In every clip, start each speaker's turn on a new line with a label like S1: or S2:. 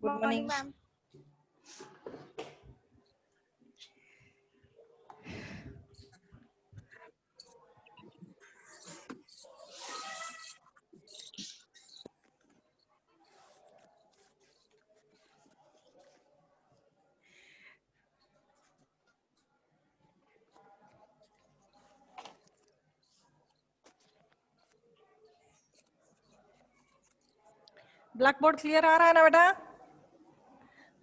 S1: Good morning, ma'am.
S2: Black board clear आ रहा है ना बेटा?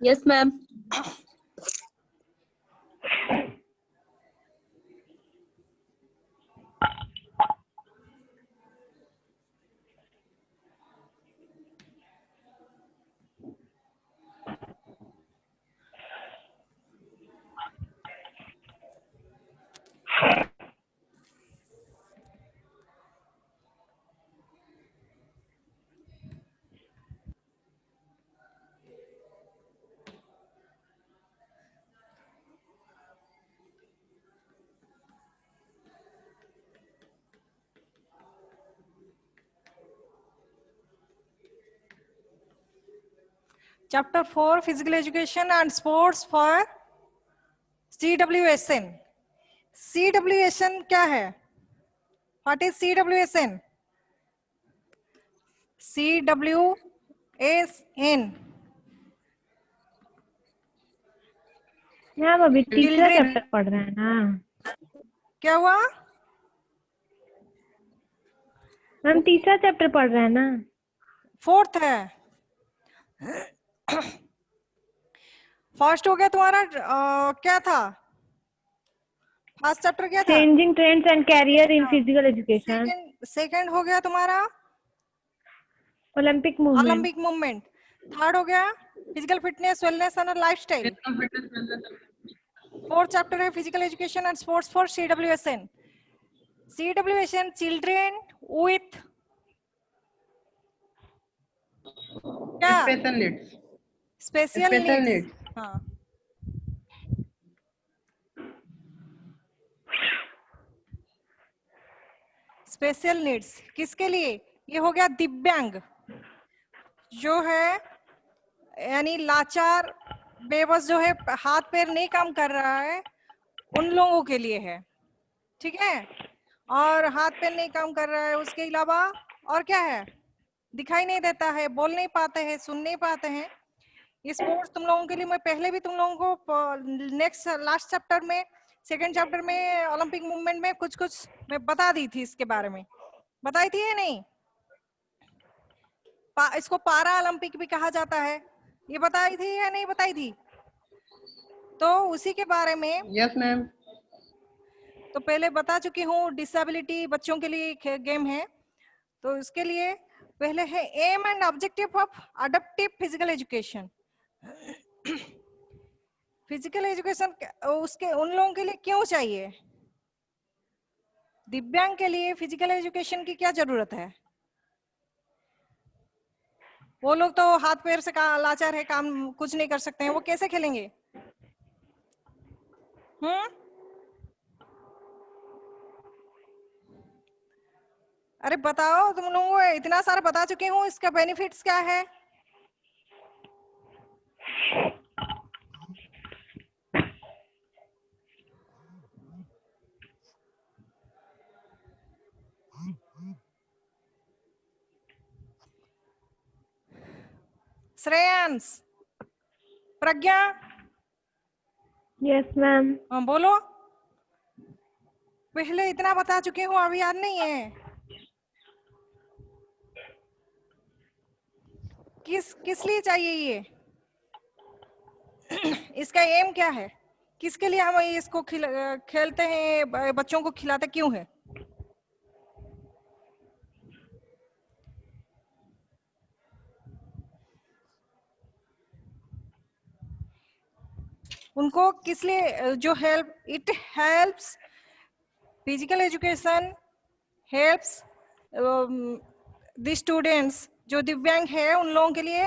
S3: Yes ma'am.
S2: Chapter 4 Physical Education and Sports for CWSN. CWSN क्या है? What is CWSN? CWSN.
S4: Ma'am अभी तीसरा
S2: Children.
S4: चैप्टर पढ़ रहे हैं ना?
S2: क्या हुआ?
S4: मैम तीसरा चैप्टर पढ़ रहे हैं ना?
S2: फोर्थ है। फर्स्ट हो गया तुम्हारा क्या था? फर्स्ट चैप्टर क्या था?
S4: Changing trends and career in physical education.
S2: Second हो गया तुम्हारा
S4: Olympic movement.
S2: Olympic movement. Third हो गया physical fitness, wellness and lifestyle. Fourth chapter है physical education and sports for CWSN. CWSN children with क्या?
S1: Special needs.
S2: Special
S1: Special
S2: needs.
S1: needs.
S2: हाँ, special needs किसके लिए? ये हो गया दिव्यांग, जो है यानी लाचार बेबस, जो है हाथ पैर नहीं काम कर रहा है, उन लोगों के लिए है। ठीक है? और हाथ पैर नहीं काम कर रहा है, उसके अलावा और क्या है? दिखाई नहीं देता है, बोल नहीं पाते हैं, सुन नहीं पाते हैं। ये स्पोर्ट्स तुम लोगों के लिए मैं पहले भी तुम लोगों को नेक्स्ट लास्ट चैप्टर में, सेकंड चैप्टर में ओलंपिक मूवमेंट में कुछ कुछ मैं बता दी थी, इसके बारे में बताई थी या नहीं? इसको पारा ओलंपिक भी कहा जाता है, ये बताई थी या नहीं बताई थी? तो उसी के बारे में
S1: Yes, ma'am.
S2: तो पहले बता चुकी हूँ। डिसेबिलिटी बच्चों के लिए गेम है, तो उसके लिए पहले है aim and objective of adaptive physical education. Physical education उसके उन लोगों के लिए क्यों चाहिए? दिव्यांग के लिए फिजिकल एजुकेशन की क्या जरूरत है? वो लोग तो हाथ पैर से लाचार है, काम कुछ नहीं कर सकते हैं, वो कैसे खेलेंगे? अरे बताओ, तुम लोगों को इतना सारा बता चुकी हूँ, इसका बेनिफिट्स क्या है? श्रेयांश, प्रज्ञा,
S4: यस मैम।
S2: बोलो। पहले इतना बता चुकी हूँ, अभी याद नहीं है? किस लिए चाहिए ये? इसका एम क्या है? किसके लिए हम इसको खेलते हैं, बच्चों को खिलाते क्यों है? उनको किस लिए जो help, it helps physical education helps the students, जो दिव्यांग है उन लोगों के लिए।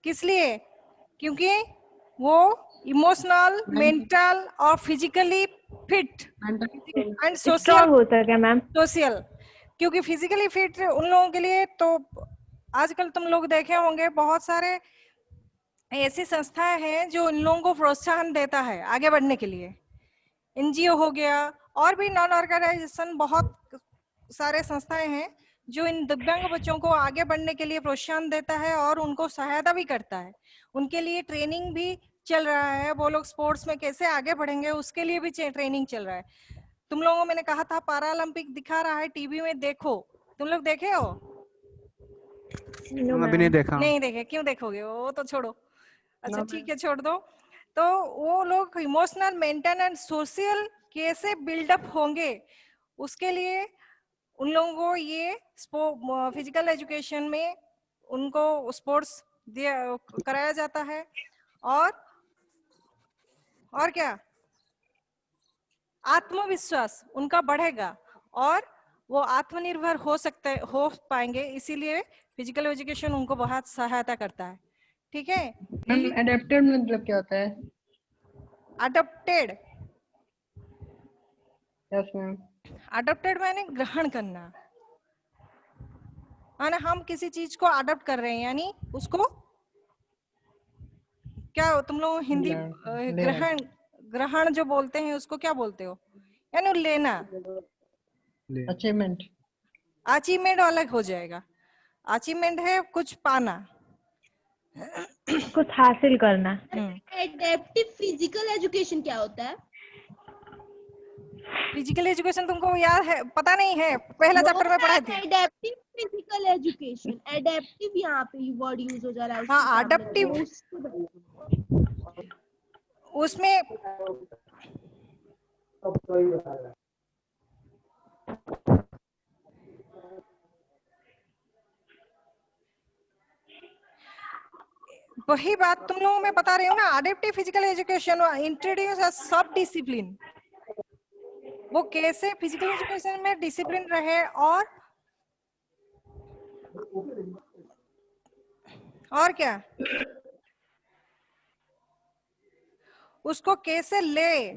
S2: किस लिए? क्योंकि वो इमोशनल, मेंटल और फिजिकली फिट एंड
S4: स्ट्रॉन्ग होता है क्या मैम?
S2: सोशल। क्योंकि फिजिकली फिट उन लोगों के लिए, तो आजकल तुम लोग देखे होंगे बहुत सारे ऐसी संस्थाएं हैं जो इन लोगों को प्रोत्साहन देता है आगे बढ़ने के लिए। एनजीओ हो गया, और भी नॉन ऑर्गेनाइजेशन बहुत सारे संस्थाएं हैं जो इन दिव्यांग बच्चों को आगे बढ़ने के लिए प्रोत्साहन देता है और उनको सहायता भी करता है। उनके लिए ट्रेनिंग भी चल रहा है, वो लोग स्पोर्ट्स में कैसे आगे बढ़ेंगे उसके लिए भी ट्रेनिंग चल रहा है। तुम लोगों को मैंने कहा था पैरालंपिक दिखा रहा है टीवी में, देखो। तुम लोग देखे हो?
S4: नो
S1: अभी नहीं
S4: मैम।
S1: देखा।
S2: नहीं देखे, क्यों देखोगे, वो तो छोड़ो। अच्छा
S3: No,
S2: ठीक है, छोड़ दो। तो वो लोग इमोशनल, मेंटल एंड सोशल कैसे बिल्डअप होंगे उसके लिए उन लोगों को ये फिजिकल एजुकेशन में उनको स्पोर्ट्स कराया जाता है। और क्या, आत्मविश्वास उनका बढ़ेगा और वो आत्मनिर्भर हो पाएंगे, इसीलिए फिजिकल एजुकेशन उनको बहुत सहायता करता है। ठीक है।
S3: मैम एडेप्टेड मतलब क्या होता है?
S2: Adopted,
S3: yes ma'am.
S2: अडॉप्टेड मैंने ग्रहण करना, माने हम किसी चीज को अडॉप्ट कर रहे हैं, यानी उसको क्या तुम लोग हिंदी ग्रहण, ग्रहण जो बोलते हैं उसको क्या बोलते हो? यानी लेना।
S3: अचीवमेंट।
S2: अचीवमेंट अलग हो जाएगा। अचीवमेंट है कुछ पाना,
S4: कुछ हासिल करना।
S5: एडेप्टिव फिजिकल एजुकेशन क्या होता है?
S2: फिजिकल एजुकेशन तुमको याद है? पता नहीं है, पहला चैप्टर में पढ़ाई थी।
S5: एडेप्टिव फिजिकल एजुकेशन, एडेप्टिव यहाँ पे वर्ड यूज हो जा रहा है।
S2: हाँ, अडप्टिव, उसमें वही बात तुम लोगों में बता रही हूँ ना। Adaptive physical education introduce a सब डिसिप्लिन, वो कैसे फिजिकल एजुकेशन में डिसिप्लिन रहे और क्या, उसको कैसे ले,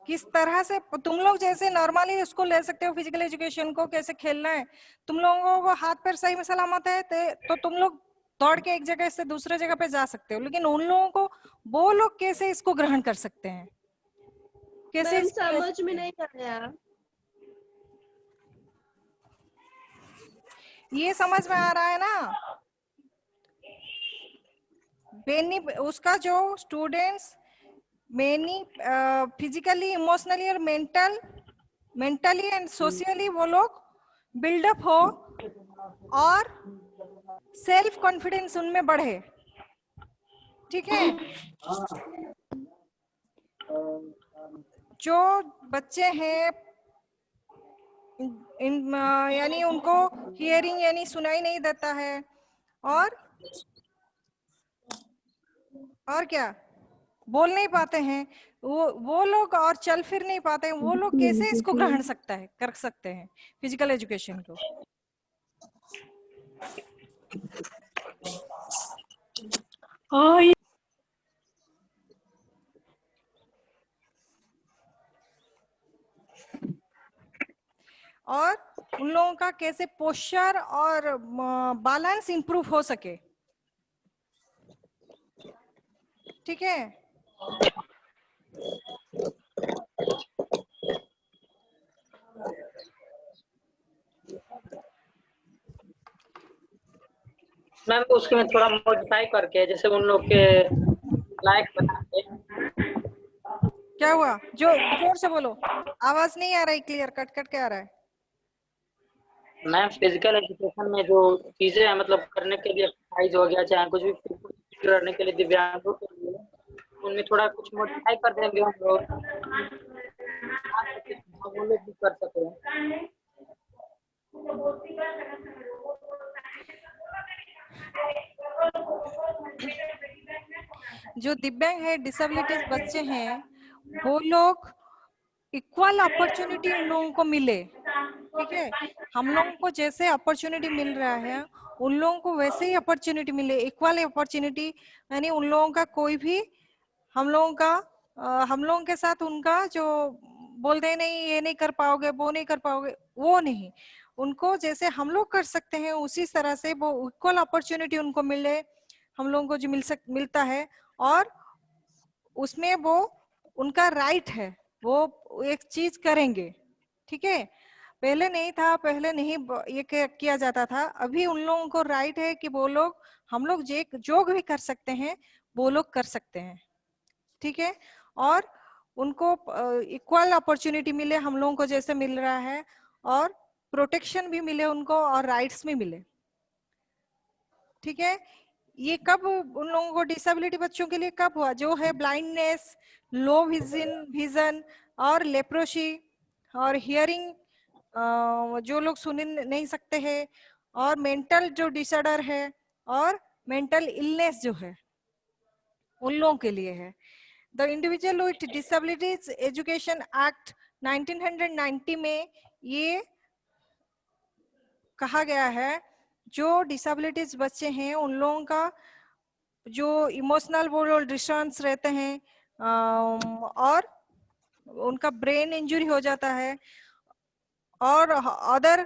S2: किस तरह से तुम लोग जैसे नॉर्मली उसको ले सकते हो फिजिकल एजुकेशन को, कैसे खेलना है। तुम लोगों को हाथ पैर सही में सलामत है तो तुम लोग दौड़ के एक जगह से दूसरे जगह पे जा सकते हो, लेकिन उन लोगों को, वो लोग कैसे इसको ग्रहण कर सकते हैं, कैसे
S5: समझ में नहीं आया।
S2: ये समझ में आ रहा है ना? उसका जो स्टूडेंट्स मेनी फिजिकली, इमोशनली और मेंटली एंड सोशली वो लोग बिल्डअप हो और सेल्फ कॉन्फिडेंस उनमें बढ़े। ठीक है। जो बच्चे हैं यानी उनको हियरिंग यानी सुनाई नहीं देता है, और क्या, बोल नहीं पाते हैं वो लोग, और चल फिर नहीं पाते हैं वो लोग, कैसे इसको ग्रहण कर सकते हैं फिजिकल एजुकेशन को? और उन लोगों का कैसे पोस्चर और बैलेंस इंप्रूव हो सके। ठीक है।
S6: मैम उसके में थोड़ा मॉडिफाई करके, जैसे उन लोग के लायक बना के।
S2: क्या हुआ? जो जोर से बोलो, आवाज नहीं आ रही क्लियर, कट कट के आ रहा है।
S6: मैम फिजिकल एजुकेशन में जो चीजें हैं, मतलब करने के लिए एक्सरसाइज हो गया, चाहे कुछ भी करने के लिए दिव्यांगों के लिए, उनमें थोड़ा कुछ मॉडिफाई कर देंगे हम लोग, वो लोग भी कर सके।
S2: जो दिव्यांग है, डिसेबिलिटीज बच्चे हैं, वो लोग इक्वल अपॉर्चुनिटी उन लोगों को मिले। ठीक है। हम लोगों को जैसे अपॉर्चुनिटी मिल रहा है उन लोगों को वैसे ही अपॉर्चुनिटी मिले, इक्वल अपॉर्चुनिटी, यानी उन लोगों का कोई भी हम लोगों के साथ उनका जो बोलते हैं नहीं ये नहीं कर पाओगे, वो नहीं कर पाओगे, वो नहीं। उनको जैसे हम लोग कर सकते हैं उसी तरह से वो इक्वल अपॉर्चुनिटी उनको मिले। हम लोगों को जो मिलता है, और उसमें वो उनका राइट है, वो एक चीज करेंगे। ठीक है, पहले नहीं था, पहले नहीं ये किया जाता था। अभी उन लोगों को राइट है कि वो लोग, हम लोग जो भी कर सकते हैं वो लोग कर सकते हैं। ठीक है, और उनको इक्वल अपॉर्चुनिटी मिले हम लोगों को जैसे मिल रहा है, और प्रोटेक्शन भी मिले उनको, और राइट्स भी मिले। ठीक है, ये कब उन लोगों को, डिसेबिलिटी बच्चों के लिए कब हुआ? जो है ब्लाइंडनेस, लो विजन और लेप्रोसी और हियरिंग, जो लोग सुन नहीं सकते हैं, और मेंटल जो डिसऑर्डर है, और मेंटल इलनेस जो है, उन लोगों के लिए है। The individual with disabilities education act 1990 में ये कहा गया है, जो डिसेबिलिटीज बच्चे हैं उन लोगों का जो इमोशनल वो डिस्टर्बेंस रहते हैं, और उनका ब्रेन इंजरी हो जाता है, और अदर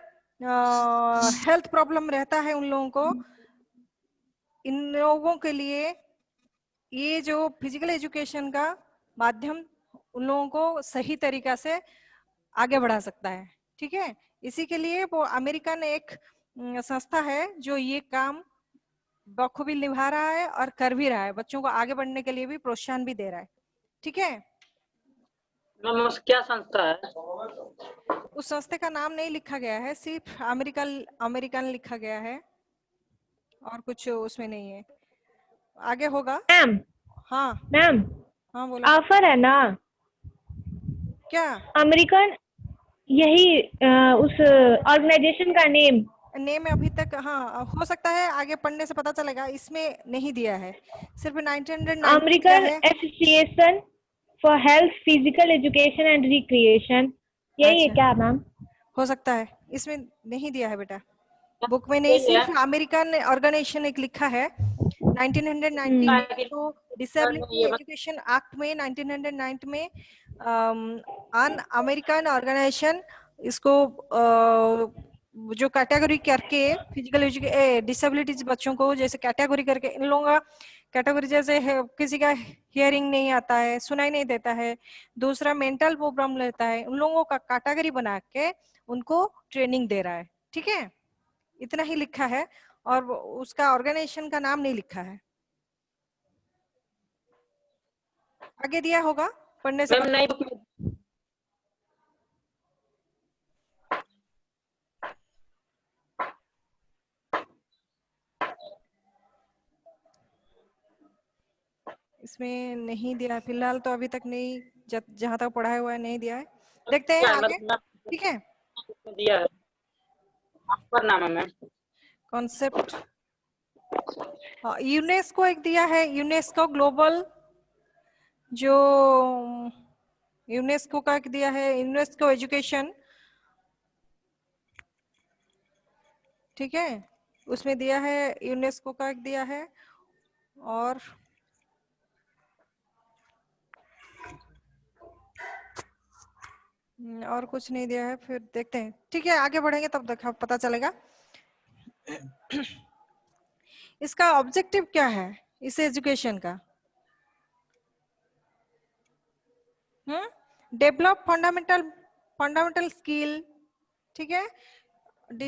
S2: हेल्थ प्रॉब्लम रहता है उन लोगों को, इन लोगों के लिए ये जो फिजिकल एजुकेशन का माध्यम उन लोगों को सही तरीका से आगे बढ़ा सकता है। ठीक है, इसी के लिए वो अमेरिकन एक संस्था है जो ये काम बखूबी निभा रहा है और कर भी रहा है, बच्चों को आगे बढ़ने के लिए भी प्रोत्साहन भी दे रहा है। ठीक है,
S6: मैम क्या संस्था है?
S2: उस संस्था का नाम नहीं लिखा गया है, सिर्फ अमेरिकन लिखा गया है, और कुछ उसमें नहीं है, आगे होगा।
S4: मैम
S2: हाँ
S4: मैम,
S2: हाँ बोला।
S4: ऑफर है ना
S2: क्या
S4: अमेरिकन, यही उस ऑर्गेनाइजेशन का नेम?
S2: नेम अभी तक, हाँ हो सकता है आगे पढ़ने से पता चलेगा, इसमें नहीं दिया है, सिर्फ 1990 दिया
S4: अमेरिकन
S2: है।
S4: Association for health, physical education and recreation, यही है
S2: अच्छा,
S4: क्या मैम?
S2: हो सकता है, इसमें नहीं दिया है बेटा, बुक में नहीं,
S6: यही है।
S2: सिर्फ अमेरिकन ऑर्गेनाइजेशन एक लिखा है 1990 में। तो डिसेबिलिटी
S6: ये
S2: एजुकेशन एक्ट में 1990 में अन अमेरिकन ऑर्गेनाइजेशन इसको जो कैटेगरी करके फिजिकल डिसेबिलिटीज बच्चों को जैसे कैटेगरी करके, इन लोगों का कैटेगरी जैसे किसी का हियरिंग नहीं आता है, सुनाई नहीं देता है, दूसरा मेंटल प्रॉब्लम रहता है, उन लोगों का कैटेगरी बना के उनको ट्रेनिंग दे रहा है। ठीक है, इतना ही लिखा है, और उसका ऑर्गेनाइजेशन का नाम नहीं लिखा है, आगे दिया होगा, पढ़ने से
S6: मैम
S2: पता।
S6: नई बुक में
S2: इसमें नहीं दिया है फिलहाल, तो अभी तक नहीं, जहां तक पढ़ाया हुआ है नहीं दिया है, देखते हैं
S6: क्या है?
S2: आगे।
S6: मतलब
S2: ठीक है,
S6: मैम दिया है, पर नाम है मैम।
S2: कॉन्सेप्ट यूनेस्को एक दिया है, यूनेस्को ग्लोबल, जो यूनेस्को का एक दिया है, यूनेस्को एजुकेशन। ठीक है, उसमें दिया है, यूनेस्को का एक दिया है, और और कुछ नहीं दिया है, फिर देखते हैं। ठीक है, आगे बढ़ेंगे तब तक पता चलेगा। इसका ऑब्जेक्टिव क्या है इस एजुकेशन का? Develop fundamental skill. ठीक है,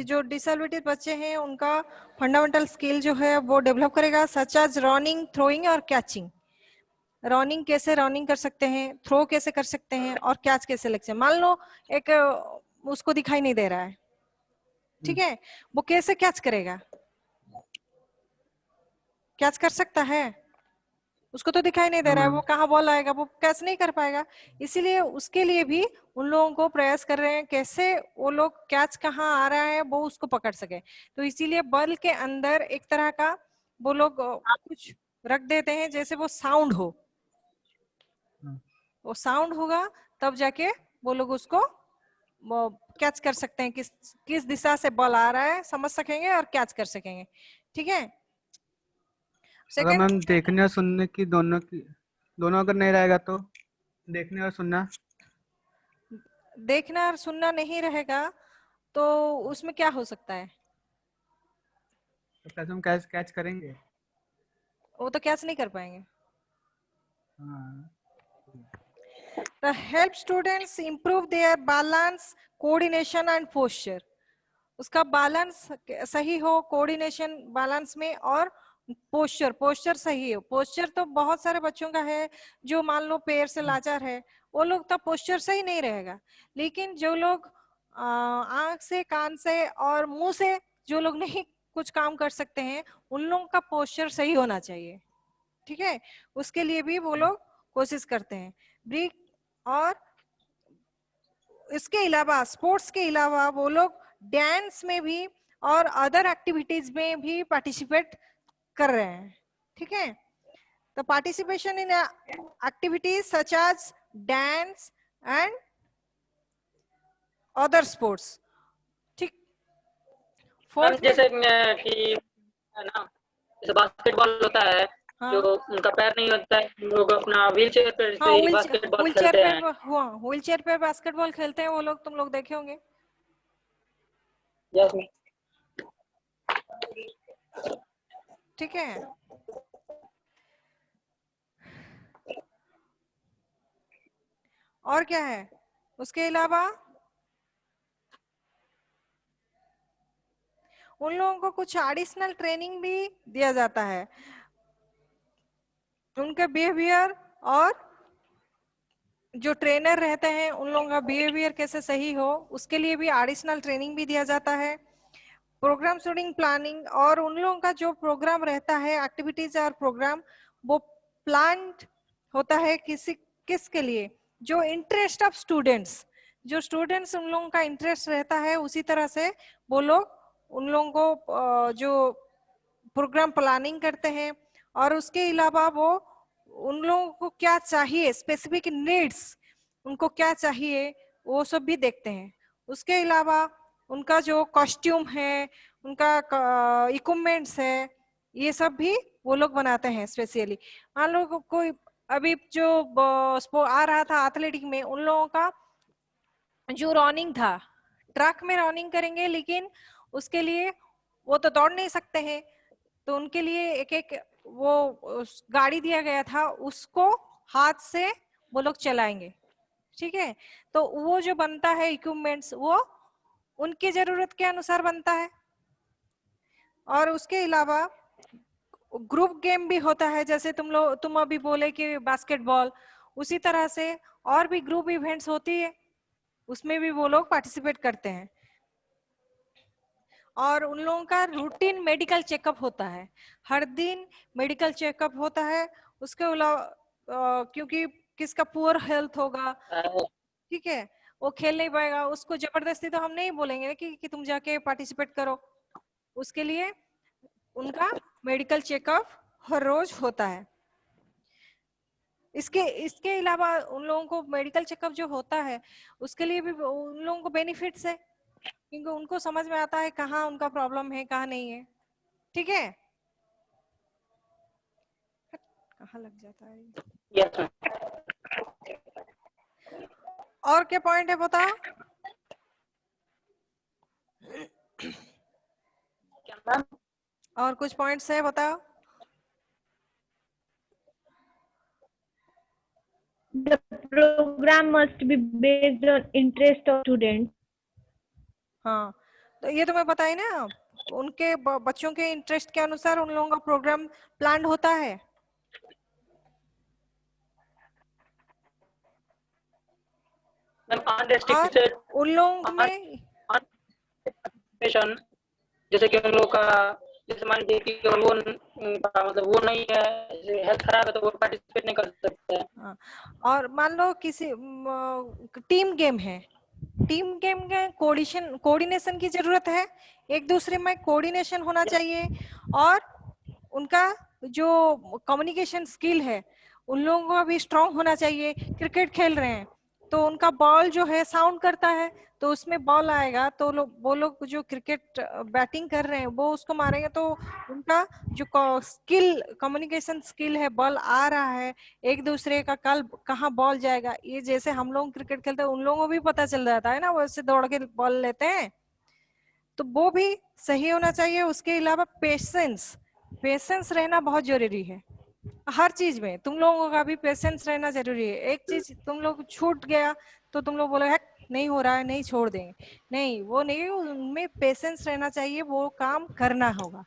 S2: जो डिसेबिलिटी बच्चे हैं उनका फंडामेंटल स्किल जो है वो डेवलप करेगा, सच एज रनिंग, थ्रोइंग और कैचिंग। रनिंग कैसे रनिंग कर सकते हैं, थ्रो कैसे कर सकते हैं, और कैच कैसे लगते हैं। मान लो एक उसको दिखाई नहीं दे रहा है, ठीक है, वो कैसे कैच करेगा? कैच कर सकता है? उसको तो दिखाई नहीं दे रहा है, वो कहाँ बॉल आएगा, वो कैच नहीं कर पाएगा। इसीलिए उसके लिए भी उन लोगों को प्रयास कर रहे हैं कैसे वो लोग कैच कहाँ आ रहा है वो उसको पकड़ सके। तो इसीलिए बॉल के अंदर एक तरह का वो लोग कुछ रख देते हैं जैसे वो साउंड हो, वो साउंड होगा तब जाके वो लोग उसको कैच कर सकते हैं, किस दिशा से बॉल आ रहा है समझ सकेंगे और कैच कर सकेंगे। ठीक है,
S1: अगर
S2: सेकंड,
S1: मैम देखने और सुनने की दोनों अगर नहीं रहेगा तो देखने और सुनना
S2: देखना और सुनना नहीं रहेगा तो उसमें क्या हो सकता है?
S1: तो कैसे हम कैच कैच करेंगे?
S2: वो तो कैच नहीं कर पाएंगे।
S1: हाँ
S2: The help students improve their balance, coordination and posture. उसका बैलेंस सही हो, कोऑर्डिनेशन बैलेंस में, और पोस्चर सही हो। पोस्चर तो बहुत सारे बच्चों का है जो मान लो पैर से लाचार है, वो लोग का पोस्चर सही नहीं रहेगा। लेकिन जो लोग आंख से, कान से और मुंह से जो लोग नहीं कुछ काम कर सकते हैं, उन लोगों का पोस्चर सही होना चाहिए। ठीक है, उसके लिए भी वो लोग कोशिश करते हैं। ब्रेक और इसके अलावा, स्पोर्ट्स के अलावा वो लोग डांस में भी और अदर एक्टिविटीज में भी पार्टिसिपेट कर रहे हैं। ठीक है, तो participation in activities such as dance and other sports. ठीक,
S6: मैम जैसे कि है ना, जैसे बास्केटबॉल होता है,
S2: हाँ,
S6: जो उनका पैर नहीं होता है, लोग अपना व्हील चेयर पर
S2: हाँ,
S6: से बास्केटबॉल खेलते हैं।
S2: व्हील चेयर पे बास्केटबॉल खेलते हैं वो लोग, तुम लोग देखे होंगे।
S6: यस।
S2: ठीक है, और क्या है उसके अलावा? उन लोगों को कुछ एडिशनल ट्रेनिंग भी दिया जाता है। उनका बिहेवियर, और जो ट्रेनर रहते हैं उन लोगों का बिहेवियर कैसे सही हो, उसके लिए भी एडिशनल ट्रेनिंग भी दिया जाता है। प्रोग्राम शूटिंग प्लानिंग, और उन लोगों का जो प्रोग्राम रहता है, एक्टिविटीज और प्रोग्राम, वो प्लान्ड होता है किसके लिए? जो इंटरेस्ट ऑफ स्टूडेंट्स, जो स्टूडेंट्स उन लोगों का इंटरेस्ट रहता है, उसी तरह से वो लोग उन लोगों को जो प्रोग्राम प्लानिंग करते हैं। और उसके अलावा वो उन लोगों को क्या चाहिए, स्पेसिफिक नीड्स उनको क्या चाहिए, वो सब भी देखते हैं। उसके अलावा उनका जो कॉस्ट्यूम है, उनका इक्विपमेंट्स है, ये सब भी वो लोग बनाते हैं स्पेशली। मान लो कोई अभी जो आ रहा था एथलेटिक में, उन लोगों का जो रनिंग था, ट्रैक में रनिंग करेंगे, लेकिन उसके लिए वो तो दौड़ नहीं सकते हैं, तो उनके लिए एक एक वो गाड़ी दिया गया था, उसको हाथ से वो लोग चलाएंगे। ठीक है, तो वो जो बनता है इक्विपमेंट्स, वो उनकी जरूरत के अनुसार बनता है। और उसके अलावा ग्रुप गेम भी होता है, जैसे तुम अभी बोले कि बास्केटबॉल, उसी तरह से और भी ग्रुप इवेंट्स होती है, उसमें भी वो लोग पार्टिसिपेट करते हैं। और उन लोगों का रूटीन मेडिकल चेकअप होता है, हर दिन मेडिकल चेकअप होता है। उसके अलावा क्योंकि किसका पुअर हेल्थ होगा, ठीक है, वो खेल नहीं पाएगा, उसको जबरदस्ती तो हम नहीं बोलेंगे कि तुम जाके पार्टिसिपेट करो। उसके लिए उनका मेडिकल चेकअप हर रोज होता है। इसके अलावा उन लोगों को मेडिकल चेकअप जो होता है, उसके लिए भी उन लोगों को बेनिफिट्स है, क्योंकि उनको समझ में आता है कहाँ उनका प्रॉब्लम है, कहाँ नहीं है। ठीक है, कहाँ लग जाता है।
S6: यस।
S2: और क्या पॉइंट है बताओ?
S6: क्या मैम?
S2: और कुछ पॉइंट्स है बताओ।
S4: The program must be based on interest of students.
S2: हाँ, तो ये तुम्हें पता है ना, उनके बच्चों के इंटरेस्ट के अनुसार उन लोगों का प्रोग्राम प्लान होता है। और उन लोगों में
S6: जैसे कि उन लोगों का, जैसे मान लीजिए कि वो मतलब वो नहीं है, हेल्थ खराब है, तो वो पार्टिसिपेट नहीं कर सकते हैं।
S2: और मान लो किसी टीम गेम है, टीम गेम में कोऑर्डिनेशन की जरूरत है, एक दूसरे में कोऑर्डिनेशन होना चाहिए। और उनका जो कम्युनिकेशन स्किल है, उन लोगों का भी स्ट्रांग होना चाहिए। क्रिकेट खेल रहे हैं तो उनका बॉल जो है साउंड करता है, तो उसमें बॉल आएगा, तो वो लोग जो क्रिकेट बैटिंग कर रहे हैं वो उसको मारेंगे, तो उनका जो स्किल, कम्युनिकेशन स्किल है, बॉल आ रहा है, एक दूसरे का कल कहाँ बॉल जाएगा, ये जैसे हम लोग क्रिकेट खेलते हैं उन लोगों को भी पता चल जाता है ना, वो ऐसे दौड़ के बॉल लेते हैं, तो वो भी सही होना चाहिए। उसके अलावा पेशेंस रहना बहुत जरूरी है। हर चीज में तुम लोगों का भी पेशेंस रहना जरूरी है। एक चीज तुम लोग छूट गया तो तुम लोग बोले नहीं हो रहा है, नहीं छोड़ देंगे, नहीं वो नहीं, उनमें पेशेंस रहना चाहिए, वो काम करना होगा,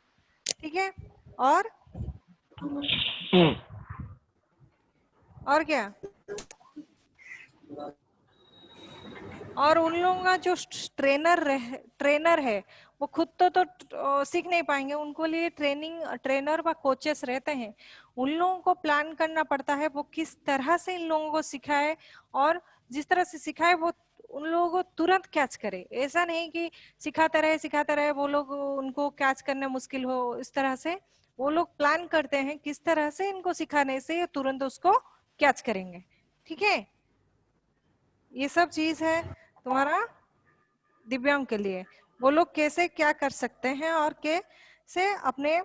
S2: ठीक है। और क्या, और उन लोगों का जो ट्रेनर है वो खुद तो सीख नहीं पाएंगे, उनको लिए ट्रेनर व कोचेस रहते हैं, उन लोगों को प्लान करना पड़ता है वो किस तरह से इन लोगों को सिखाए, और जिस तरह से सिखाए वो उन लोगों को तुरंत कैच करे। ऐसा नहीं कि सिखाते रहे वो लोग उनको कैच करना मुश्किल हो, इस तरह से वो लोग प्लान करते हैं किस तरह से इनको सिखाने से ये तुरंत उसको कैच करेंगे, ठीक है। ये सब चीज है तुम्हारा दिव्यांग के लिए, वो लोग कैसे क्या कर सकते हैं और कैसे अपने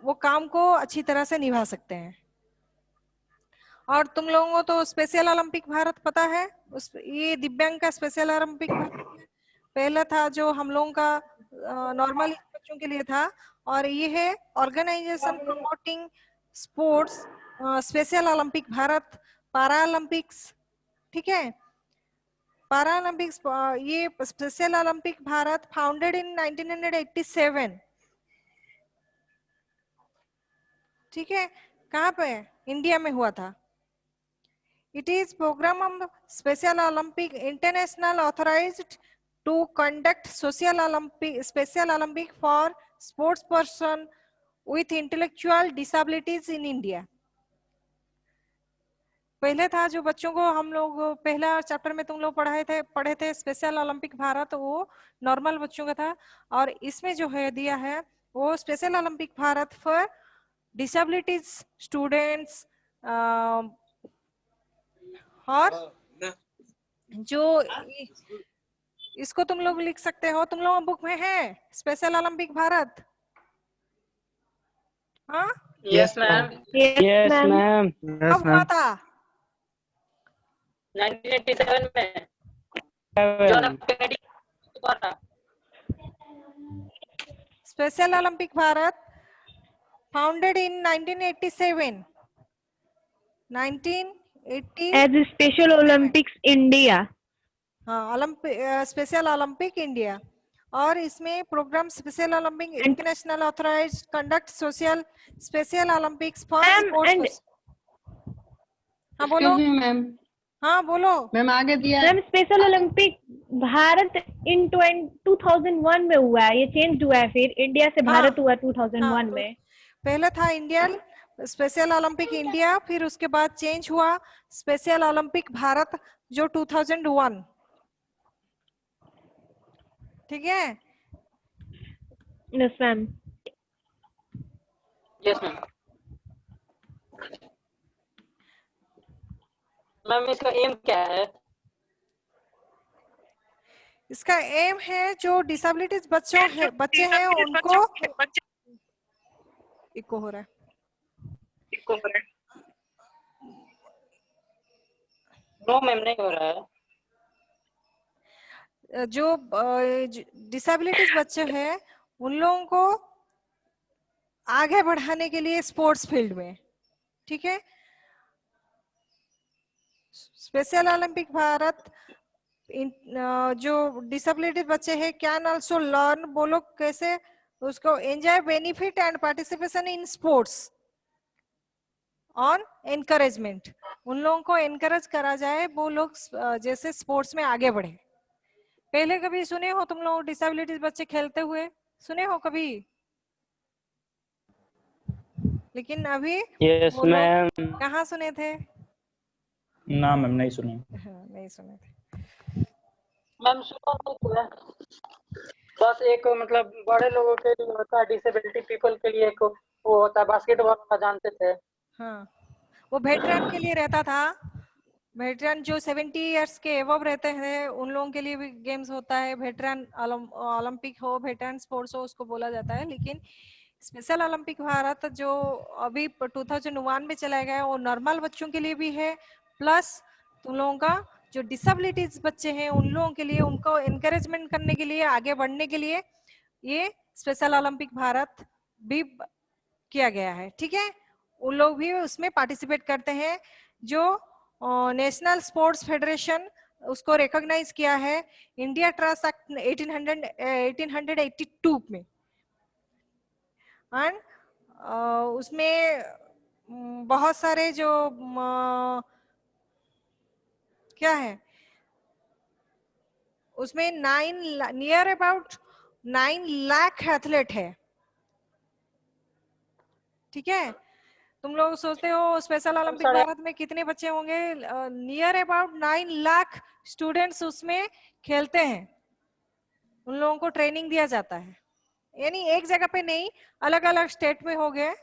S2: वो काम को अच्छी तरह से निभा सकते हैं। और तुम लोगों को तो स्पेशल ओलंपिक भारत पता है, ये दिव्यांग का स्पेशल ओलंपिक पहला था जो हम लोगों का नॉर्मल बच्चों के लिए था, और ये है organisation promoting sports Special Olympic Bharat para Olympics, ठीक है। पारा ओलंपिक्स ये Special Olympic Bharat founded in 1987, ठीक है। कहाँ पे, इंडिया में हुआ था। It is programme of Special Olympic international authorised to conduct Special Olympic for sports person with intellectual disabilities in India. पहले था जो बच्चों को हम लोग पहला चैप्टर में तुम लोग पढ़े थे स्पेशल ओलंपिक भारत, वो नॉर्मल बच्चों का था, और इसमें जो है दिया है वो special Olympic Bharat for disabilities students, और जो इसको तुम लोग लिख सकते हो, तुम लोगों बुक में है स्पेशल ओलंपिक भारत, हाँ
S6: यस मैम।
S4: Yes, ma'am.
S2: कब हुआ था,
S6: 1987 में जॉन एफ कैनेडी द्वारा।
S2: Special Olympic Bharat founded in 1987, 1980
S4: As Special Olympics India.
S2: हाँ स्पेशल ओलंपिक इंडिया, और इसमें programme Special Olympic international authorised conduct social Special Olympics for sports. हाँ बोलो,
S3: मैम,
S2: हाँ बोलो
S3: मैम आगे दिया है।
S4: Ma'am Special Olympic Bharat in 2001 में हुआ है, ये चेंज हुआ है, फिर इंडिया से भारत हुआ 2001 में।
S2: पहले था इंडियन स्पेशल ओलंपिक इंडिया, फिर उसके बाद चेंज हुआ स्पेशल ओलंपिक भारत जो 2001, ठीक है।
S4: Yes ma'am.
S6: Yes ma'am. Ma'am इसका एम क्या है?
S2: इसका एम है जो डिसेबिलिटीज बच्चे हैं उनको इको हो रहा है,
S6: नो मैम नहीं हो रहा है।
S2: जो डिसेबिलिटीज बच्चे हैं उन लोगों को आगे बढ़ाने के लिए स्पोर्ट्स फील्ड में, ठीक है। स्पेशल ओलंपिक भारत जो डिसेबिलिटी बच्चे हैं कैन आल्सो लर्न, वो लोग कैसे उसको enjoy benefit and participation in sports on encouragement, उन लोगों को एनकरेज करा जाए वो लोग जैसे स्पोर्ट्स में आगे बढ़े। पहले कभी सुने हो तुम लोग डिसेबिलिटीज बच्चे खेलते हुए, सुने हो कभी? लेकिन अभी
S7: यस मैम।
S2: कहाँ सुने थे?
S7: ना मैम नहीं सुने।
S2: नहीं सुने थे
S6: मैम, सुना नहीं था। बस एक मतलब बड़े लोगों के लिए होता है, डिसेबिलिटी पीपल के लिए एक वो होता है बास्केटबॉल का, जानते थे।
S2: हाँ, वो वेटरन के लिए रहता था, वेटरन जो 70 इयर्स के एवब रहते हैं उन लोगों के लिए भी गेम्स होता है, वेटरन ओलंपिक हो, वेटरन स्पोर्ट्स हो, उसको बोला जाता है। लेकिन स्पेशल ओलंपिक भारत जो अभी 2001 में चलाया गया है वो नॉर्मल बच्चों के लिए भी है, प्लस तुम लोगों का जो डिसेबिलिटीज बच्चे हैं उन लोगों के लिए, उनको एनकरेजमेंट करने के लिए, आगे बढ़ने के लिए ये स्पेशल ओलंपिक भारत भी किया गया है, ठीक है। उन लोग भी उसमें पार्टिसिपेट करते हैं। जो नेशनल स्पोर्ट्स फेडरेशन उसको रिकॉग्नाइज किया है इंडिया ट्रस्ट एक्ट 1882 में। एंड उसमें बहुत सारे जो क्या है उसमें नियर अबाउट 9 लाख एथलीट है। ठीक है, तुम लोग सोचते हो स्पेशल ओलंपिक भारत में कितने बच्चे होंगे? नियर अबाउट 9 लाख स्टूडेंट्स उसमें खेलते हैं। उन लोगों को ट्रेनिंग दिया जाता है, यानी एक जगह पे नहीं, अलग अलग स्टेट में हो गए,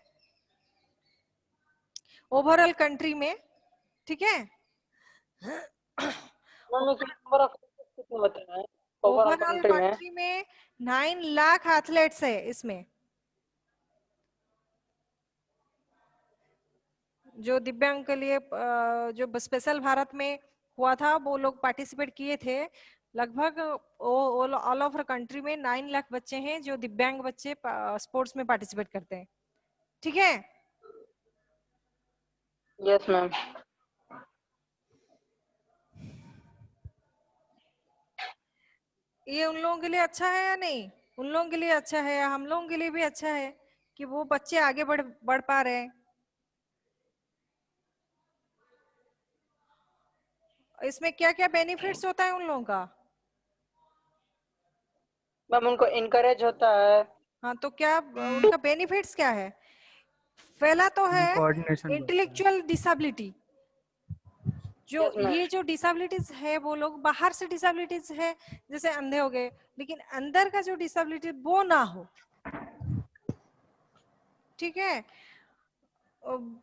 S2: ओवरऑल कंट्री में। ठीक है, ओवरऑल कंट्री में 9 लाख एथलीट्स है इसमें। जो दिव्यांग के लिए जो स्पेशल भारत में हुआ था वो लोग पार्टिसिपेट किए थे। लगभग ऑल ओवर कंट्री में 9 लाख बच्चे हैं जो दिव्यांग बच्चे स्पोर्ट्स में पार्टिसिपेट करते हैं। ठीक है,
S6: यस मैम।
S2: ये उन लोगों के लिए अच्छा है या नहीं? उन लोगों के लिए अच्छा है, हम लोगों के लिए भी अच्छा है कि वो बच्चे आगे बढ़ पा रहे हैं। इसमें क्या क्या बेनिफिट्स होता है उन लोगों का?
S6: मैम उनको इनकरेज होता है।
S2: हाँ, तो क्या उनका बेनिफिट्स क्या है? पहला तो है
S1: कोऑर्डिनेशन,
S2: इंटेलेक्चुअल डिसेबिलिटी। जो ये जो डिसेबिलिटीज है वो लोग बाहर से डिसेबिलिटीज है जैसे अंधे हो गए, लेकिन अंदर का जो डिसेबिलिटी वो ना हो। ठीक है,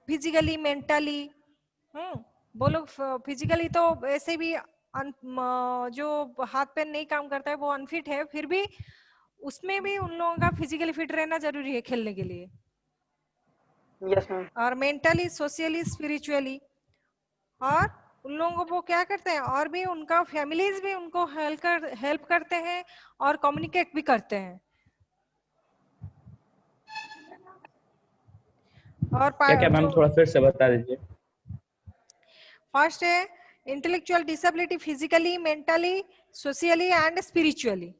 S2: फिजिकली मेंटली वो लोग फिजिकली तो ऐसे भी जो हाथ पैर नहीं काम करता है वो अनफिट है, फिर भी उसमें भी उन लोगों का फिजिकली फिट रहना जरूरी है खेलने के लिए।
S6: Yes ma'am.
S2: और मेंटली, सोशली, स्पिरिचुअली, और उन लोगों को वो क्या करते हैं, और भी उनका फैमिलीज भी उनको हेल्प करते हैं और कम्युनिकेट भी करते हैं। और
S7: क्या क्या मैम थोड़ा फिर से बता दीजिए।
S2: फर्स्ट है intellectual disability, physically, mentally, socially and spiritually.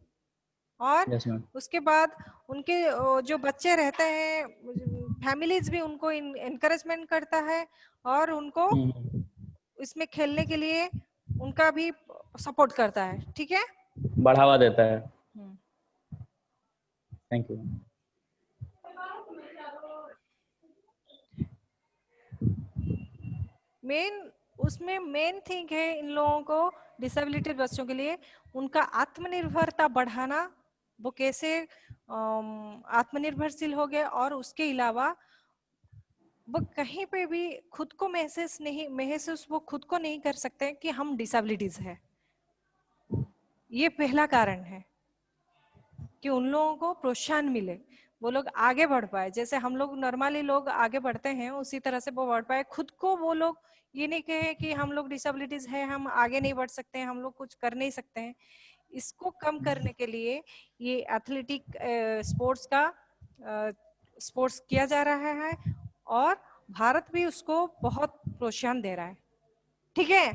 S2: और
S7: यस मैम।
S2: उसके बाद उनके जो बच्चे रहते हैं फैमिलीज भी उनको इनकरेजमेंट करता है और उनको इसमें खेलने के लिए उनका भी सपोर्ट करता है। ठीक है,
S7: बढ़ावा देता है। Thank you.
S2: उसमें मेन थिंग है इन लोगों को डिसेबिलिटी बच्चों के लिए उनका आत्मनिर्भरता बढ़ाना। वो कैसे आत्मनिर्भरशील हो गए, और उसके अलावा वो कहीं पे भी खुद को महसूस वो खुद को नहीं कर सकते कि हम डिसेबिलिटीज है। ये पहला कारण है कि उन लोगों को प्रोत्साहन मिले, वो लोग आगे बढ़ पाए। जैसे हम लोग नॉर्मली लोग आगे बढ़ते हैं उसी तरह से वो बढ़ पाए। खुद को वो लोग ये नहीं कहे कि हम लोग डिसेबिलिटीज है, हम आगे नहीं बढ़ सकते हैं, हम लोग कुछ कर नहीं सकते हैं। इसको कम करने के लिए ये एथलेटिक स्पोर्ट्स किया जा रहा है और भारत भी उसको बहुत प्रोत्साहन दे रहा है। ठीक है,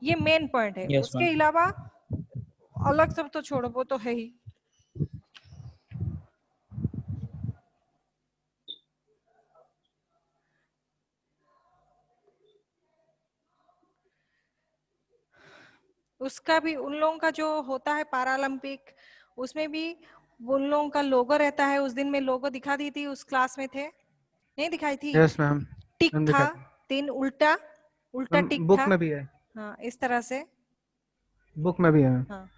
S2: ये मेन पॉइंट है।
S7: Yes,
S2: उसके
S7: ma'am.
S2: अलावा अलग सब तो छोड़ो, वो तो है ही। उसका भी उन लोगों का जो होता है पैरालंपिक, उसमें भी उन लोगों का लोगो रहता है। उस दिन में लोगो दिखा दी थी, उस क्लास में थे, नहीं दिखाई थी?
S1: Yes ma'am.
S2: टिक था, 3 उल्टा टिक
S1: बुक
S2: था।
S1: में भी है,
S2: हाँ, इस तरह से
S1: बुक में भी है।
S2: हाँ।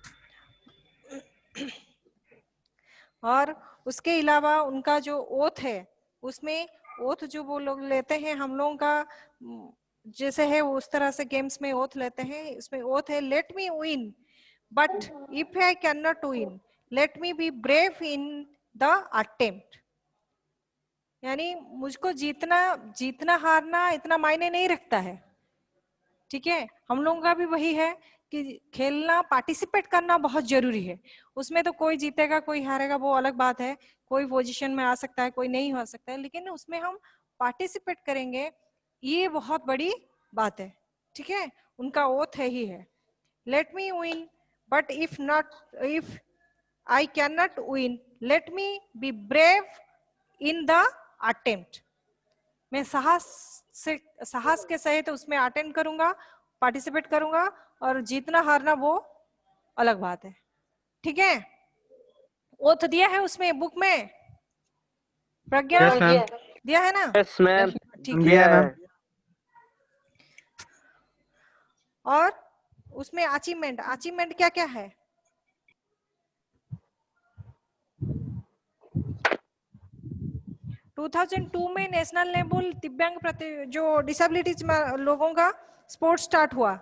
S2: और उसके अलावा उनका जो ओथ है, उसमें ओथ जो वो लोग लेते हैं, हम लोगों का जैसे है उस तरह से गेम्स में ओथ लेते हैं। इसमें ओथ है, let me win but if I can not win let me be brave in the attempt. यानी मुझको जीतना हारना इतना मायने नहीं रखता है। ठीक है, हम लोगों का भी वही है कि खेलना, पार्टिसिपेट करना बहुत जरूरी है। उसमें तो कोई जीतेगा कोई हारेगा वो अलग बात है, कोई पोजीशन में आ सकता है कोई नहीं हो सकता है, लेकिन उसमें हम पार्टिसिपेट करेंगे, ये बहुत बड़ी बात है, ठीक है, उनका ओथ है ही है। Let me win but if I can not win let me be brave in the attempt. मैं साहस के सहित उसमें अटेंड करूंगा, पार्टिसिपेट करूंगा, और जीतना हारना वो अलग बात है, ठीक है। ओथ दिया है उसमें बुक में, प्रज्ञा
S1: यस मैम,
S2: दिया है ना?
S8: यस मैम,
S2: ठीक है।
S1: दिया है मैम।
S2: और उसमें अचीवमेंट क्या क्या है? टू 2002 में नेशनल लेवल दिव्यांग जो डिसेबिलिटीज लोगों का स्पोर्ट्स स्टार्ट हुआ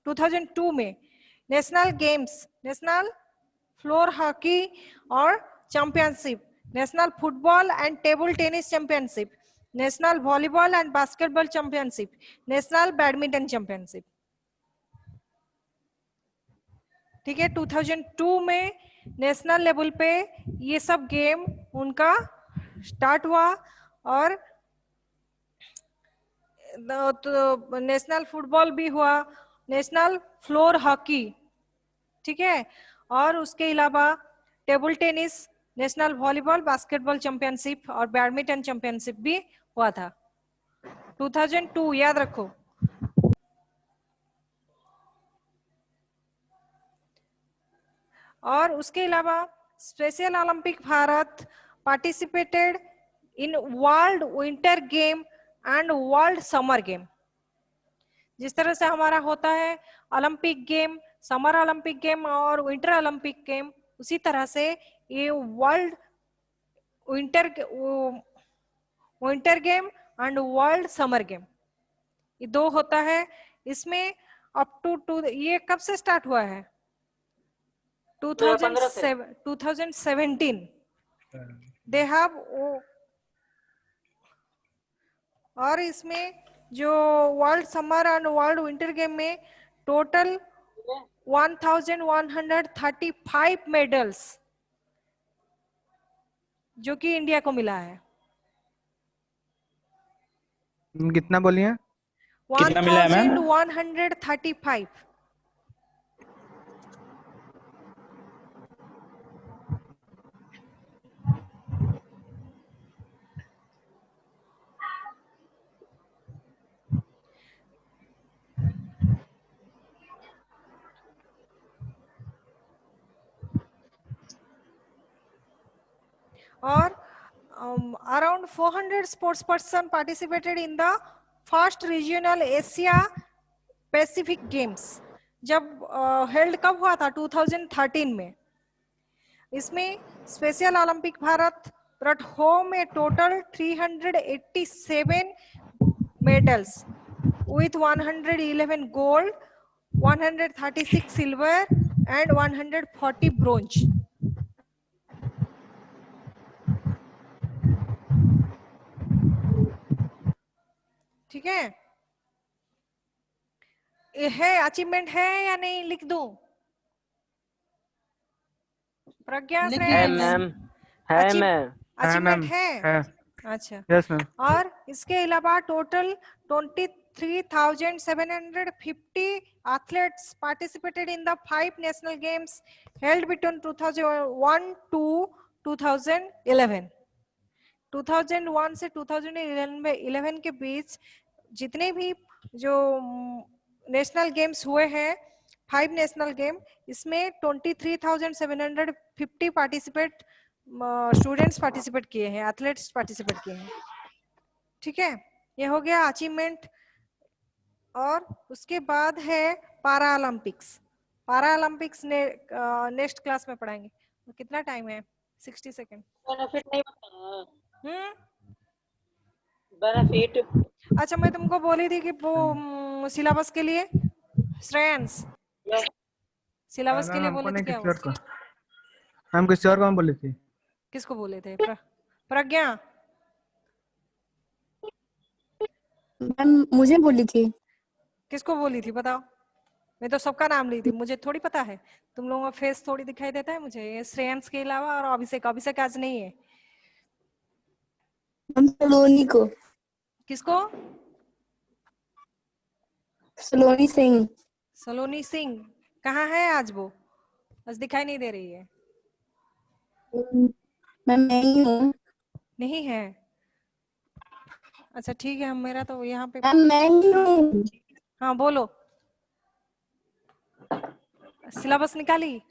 S2: 2002 में। National games, national floor hockey और championship, national football and table tennis championship, national volleyball and basketball championship, national badminton championship, ठीक है। 2002 में नेशनल लेवल पे ये सब गेम उनका स्टार्ट हुआ। और तो नेशनल फुटबॉल भी हुआ, नेशनल फ्लोर हॉकी, ठीक है, और उसके अलावा table tennis, national volleyball basketball championship और बैडमिंटन चैंपियनशिप भी हुआ था 2002, याद रखो। और उसके अलावा special Olympic Bharat participated in world winter game and world summer game. जिस तरह से हमारा होता है Olympic game, summer Olympic game और विंटर ओलंपिक गेम, उसी तरह से ये world winter game and world summer game, ये दो होता है। इसमें अप टू ये कब से स्टार्ट हुआ है? 2017 दे हैव। और इसमें जो world summer and world winter game में टोटल 1135 मेडल्स जो कि इंडिया को मिला है।
S1: कितना बोलिए?
S7: कितना मिला है मैम?
S2: 1135। और around 400 sports person participated in the first regional Asia Pacific Games, जब हेल्ड कब हुआ था? 2013 में। इसमें special Olympic Bharat brought home a total 387 medals with 111 gold, 136 silver and 140 bronze. ठीक है, ये है अचीवमेंट है या नहीं? लिख दूं? प्रज्ञा
S3: लिखिए
S8: है
S2: श्रेयस,
S8: मैम, है मैम,
S2: अचीवमेंट है?
S1: है।
S2: अच्छा।
S1: Yes ma'am.
S2: और इसके अलावा total 23,750 athletes participated in the 5 national games held between 2001 to 2011. 2001 से 2011 के बीच जितने भी जो नेशनल गेम्स हुए हैं, 5 नेशनल गेम, इसमें 23,750 पार्टिसिपेट स्टूडेंट्स पार्टिसिपेट किए हैं, एथलीट्स पार्टिसिपेट किए हैं, ठीक है। ये हो गया अचीवमेंट। और उसके बाद है पारा ओलंपिक्स। पारा ओलंपिक्स नेक्स्ट क्लास में पढ़ाएंगे। कितना टाइम है? 60 सेकेंड।
S6: बेनिफिट नहीं बताया। बेनिफिट।
S2: अच्छा, मैं तुमको बोली थी कि वो सिलेबस के लिए श्रेयांश, सिलेबस के लिए बोले थे क्या?
S1: हम किसी और को बोली थी।
S2: किसको बोले थे? प्रज्ञा।
S9: मैम मुझे बोली थी।
S2: किसको बोली थी बताओ? मैं तो सबका नाम ली थी, मुझे थोड़ी पता है। तुम लोगों का फेस थोड़ी दिखाई देता है मुझे। ये श्रेयांश के अलावा और अभिषेक आज नहीं है।
S9: हम सलोनी को।
S2: किसको?
S9: सलोनी सिंह।
S2: सलोनी सिंह कहाँ है आज वो? आज दिखाई नहीं दे रही है।
S9: मैं नहीं हूँ।
S2: नहीं है? अच्छा ठीक है, हम मेरा तो यहाँ पे।
S9: मैम मैं ही हूँ।
S2: हाँ बोलो। सिलेबस निकाली?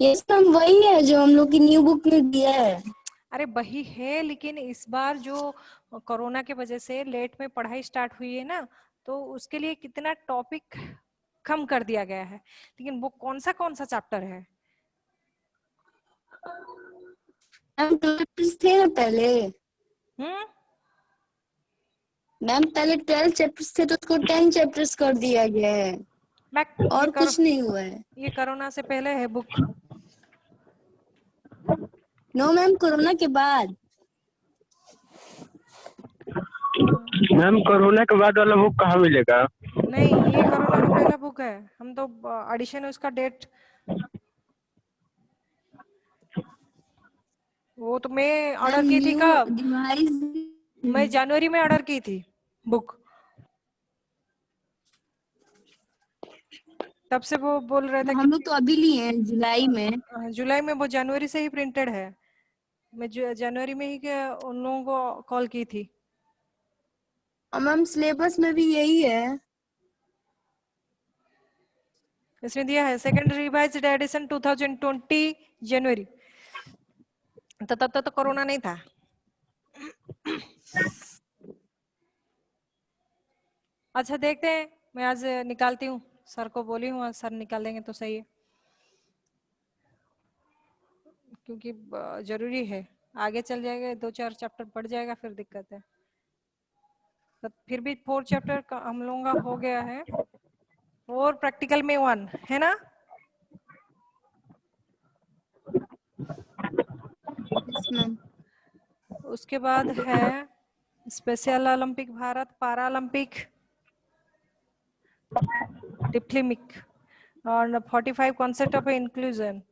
S9: ये सब वही है जो हम लोग की न्यू बुक में दिया है।
S2: अरे वही है, लेकिन इस बार जो कोरोना के वजह से लेट में पढ़ाई स्टार्ट हुई है ना, तो उसके लिए कितना टॉपिक कम कर दिया गया है। लेकिन वो कौन सा चैप्टर है?
S9: मैम 12 चैप्टर्स थे ना पहले। मैम पहले 12 चैप्टर्स थे तो उसको 10 चैप्टर्स कर दिया गया है। और कुछ नहीं हुआ है।
S2: ये कोरोना से पहले है बुक?
S9: नो मैम, कोरोना के बाद।
S10: मैम कोरोना के बाद वाला बुक कहाँ मिलेगा?
S2: नहीं, ये कोरोना का पहला बुक है। हम तो एडिशन उसका डेट, वो तो मैं ऑर्डर की थी कब? मैं जनवरी में ऑर्डर की थी बुक। तब से वो बोल रहे थे
S9: हम लोग तो अभी लिए हैं जुलाई में।
S2: जुलाई में, वो जनवरी से ही प्रिंटेड है। मैं जनवरी में ही उन लोगों को कॉल की थी।
S9: मैम सिलेबस में भी यही है।
S2: इसमें दिया है सेकंड रिवाइज्ड एडिशन 2020 जनवरी। तो तब तक तो कोरोना नहीं था। अच्छा देखते हैं, मैं आज निकालती हूँ, सर को बोली हूँ, सर निकाल देंगे तो सही है, क्योंकि जरूरी है। आगे चल जाएगा, 2-4 चैप्टर पढ़ जाएगा, फिर दिक्कत है। तो फिर भी 4 चैप्टर का हम लोगों का हो गया है, और प्रैक्टिकल में 1 है ना? उसके बाद है स्पेशल ओलंपिक भारत, पारा ओलंपिक, डिप्लोमिक, और 45 कॉन्सेप्ट ऑफ इंक्लूजन।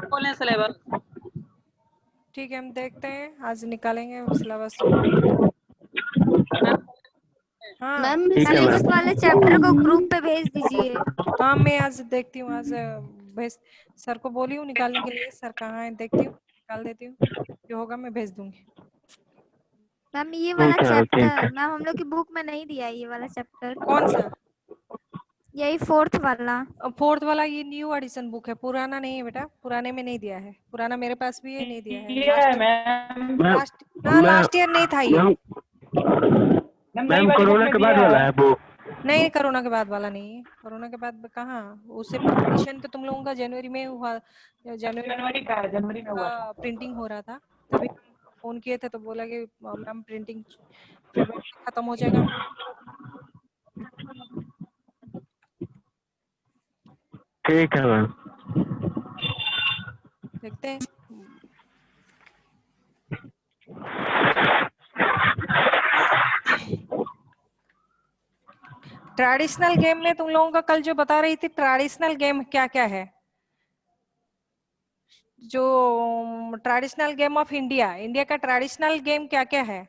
S6: बोले सिलेबस।
S2: ठीक है, हम देखते हैं, आज निकालेंगे सिलेबस। हाँ
S10: मैम सिलेबस
S11: वाले चैप्टर को ग्रुप पे भेज दीजिए।
S2: हाँ, मैं आज देखती हूँ, आज भेज, सर को बोली हूँ निकालने के लिए। सर कहाँ है देखती हूँ, निकाल देती हूँ, जो होगा मैं भेज दूंगी।
S11: मैम ये वाला चैप्टर मैम हम लोग की बुक में नहीं दिया है, ये वाला चैप्टर।
S2: कौन सा?
S11: यही 4th वाला।
S2: 4th वाला ये न्यू एडिशन बुक है, पुराना नहीं है बेटा, पुराने में नहीं दिया है। पुराना मेरे पास भी है, नहीं दिया है। लास्ट ईयर नहीं था ये।
S10: मैम कोरोना के बाद वाला है वो?
S2: नहीं, कोरोना के बाद वाला नहीं है। कोरोना के बाद कहाँ, उससे एडिशन तो तुम लोगों का जनवरी में हुआ, जनवरी में हुआ, प्रिंटिंग हो रहा था, तभी फोन किए थे तो बोला कि मैम प्रिंटिंग खत्म हो जाएगा।
S10: ठीक है मैम,
S2: देखते हैं। ट्रेडिशनल गेम में तुम लोगों का कल जो बता रही थी, ट्रेडिशनल गेम क्या क्या है? जो traditional game of India, India का ट्रेडिशनल गेम क्या क्या है?